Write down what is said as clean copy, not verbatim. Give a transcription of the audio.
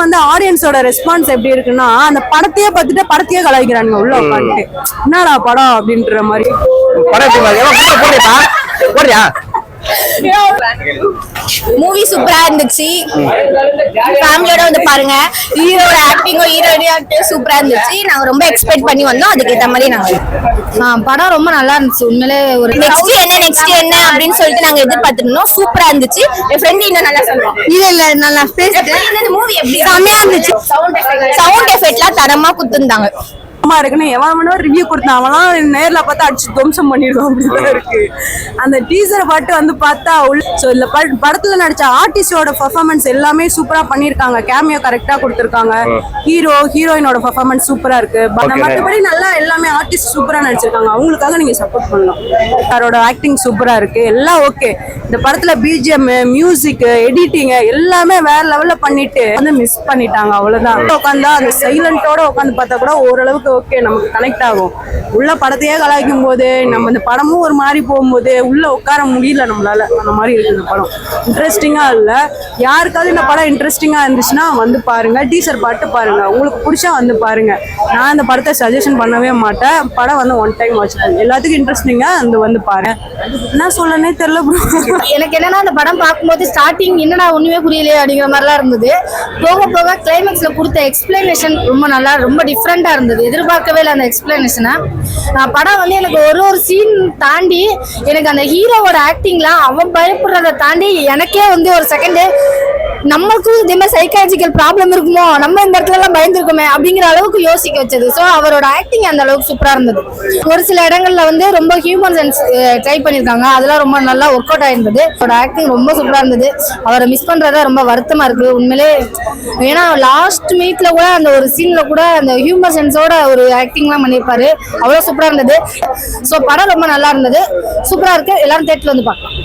வந்து ஆடியன்ஸோட ரெஸ்பான்ஸ் எப்படி இருக்குன்னா அந்த படத்தையே பார்த்துட்டு படத்தையே கலாய்க்கிறானுங்க உள்ள உட்காந்துட்டு என்னடா படம் அப்படின்ற மாதிரி மூவி சூப்பரா இருந்துச்சு. ஃபேமிலியோட வந்து பாருங்க. ஹீரோட ஆக்டிங்கும் ஹீரோயினி ஆக்டிங் சூப்பரா இருந்துச்சு. நாங்க ரொம்ப எக்ஸ்பெக்ட் பண்ணி வந்தோம். அதுக்கு ஏத்த மாதிரி நாங்க படம் ரொம்ப நல்லா இருந்துச்சு. உண்மையிலே ஒரு நெக்ஸ்ட் என்ன அப்படின்னு சொல்லிட்டு நாங்க எதிர்பார்த்திருந்தோம். சூப்பரா இருந்துச்சு. என் ஃப்ரெண்ட் இன்னும் நல்லா சொல்றோம். இல்ல நல்லா பேசுறேன். மூவி எப்படி செமையா இருந்துச்சு. சவுண்ட் எஃபெக்ட்லாம் தரமா குடுத்திருந்தாங்க. இருக்குன்னு எவன் ரிவ்யூ கொடுத்தான் அவெல்லாம் நேர்ல பார்த்தா அடிச்சு துவம்சம் பண்ணிடுவோம் அப்படிதான் இருக்கு. அந்த டீசரை பாட்டு வந்து பார்த்தா இந்த படத்துல நடிச்ச ஆர்டிஸ்டோட பெர்ஃபார்மன்ஸ் எல்லாமே சூப்பரா பண்ணிருக்காங்க. கேமியோ கரெக்டா கொடுத்திருக்காங்க. ஹீரோயினோட பெர்ஃபார்மன்ஸ் சூப்பரா இருக்கு. மற்றபடி நல்லா எல்லாமே ஆர்டிஸ்ட் சூப்பரா நடிச்சிருக்காங்க. அவங்களுக்காக நீங்க சப்போர்ட் பண்ணலாம். அவரோட ஆக்டிங் சூப்பரா இருக்கு. எல்லாம் ஓகே. இந்த படத்துல பிஜிஎம், மியூசிக், எடிட்டிங் எல்லாமே வேற லெவல்ல பண்ணிட்டு வந்து மிஸ் பண்ணிட்டாங்க. அவ்வளவுதான். உட்காந்தா அந்த சைலண்டோட உட்காந்து பார்த்தா கூட ஓரளவுக்கு ஓகே நமக்கு கனெக்ட் ஆகும். உள்ள படத்தையே கலாய்க்கும் போது நம்ம இந்த படமும் ஒரு மாதிரி போகும்போது உள்ள உட்கார முடியல நம்மளால. அந்த மாதிரி இருக்கு இந்த படம். இன்ட்ரெஸ்டிங்கா இல்ல. யாருக்காவது இந்த படம் இன்ட்ரெஸ்டிங்கா இருந்துச்சுன்னா வந்து பாருங்க. டீசர் பாட்டு பாருங்க. உங்களுக்கு பிடிச்சா வந்து பாருங்க. நான் இந்த படத்தை சஜஷன் பண்ணவே மாட்டேன். படம் வந்து ஒன் டைம் வாட்ச் எல்லாத்துக்கும் இன்ட்ரெஸ்டிங்கா வந்து பாருங்க. என்ன சொல்லனே தெரியல ப்ரோ. எனக்கு என்னன்னா அந்த படம் பார்க்கும்போது ஸ்டார்டிங் என்னடா ஒண்ணுமே புரியலையே அப்படிங்கிற மாதிரிலாம் இருந்தது. போக போக கிளைமேக்ஸ்ல கொடுத்த எக்ஸ்பிளனேஷன் ரொம்ப நல்லா ரொம்ப டிஃப்ரெண்டா இருந்தது. எதிர்பார்க்கவே இல்லை அந்த எக்ஸ்பிளனேஷனை. படம் வந்து எனக்கு ஒரு சீன் தாண்டி எனக்கு அந்த ஹீரோவோட ஆக்டிங்லாம் அவன் பயப்படுறதை தாண்டி எனக்கே வந்து ஒரு செகண்ட் நம்மளுக்கும் இதே மாதிரி சைக்காலஜிக்கல் ப்ராப்ளம் இருக்குமோ, நம்ம இந்த இடத்துல எல்லாம் பயந்துருக்கோமே அப்படிங்கிற அளவுக்கு யோசிக்க வச்சது. ஸோ அவரோட ஆக்டிங் அந்த அளவுக்கு சூப்பரா இருந்தது. ஒரு சில இடங்கள்ல வந்து ரொம்ப ஹியூமன் சென்ஸ் ட்ரை பண்ணியிருக்காங்க. அதெல்லாம் ரொம்ப நல்லா ஒர்க் அவுட் ஆயிருந்தது. அவரோட ஆக்டிங் ரொம்ப சூப்பரா இருந்தது. அவரை மிஸ் பண்றதா ரொம்ப வருத்தமா இருக்கு உண்மையிலே. ஏன்னா லாஸ்ட் மீட்ல கூட அந்த ஒரு சீன்ல கூட அந்த ஹியூமன் சென்ஸோட ஒரு ஆக்டிங்லாம் பண்ணியிருப்பாரு. அவ்வளோ சூப்பரா இருந்தது. ஸோ படம் ரொம்ப நல்லா இருந்தது. சூப்பரா இருக்கு. எல்லாரும் தேட்டர்ல வந்து பார்க்கலாம்.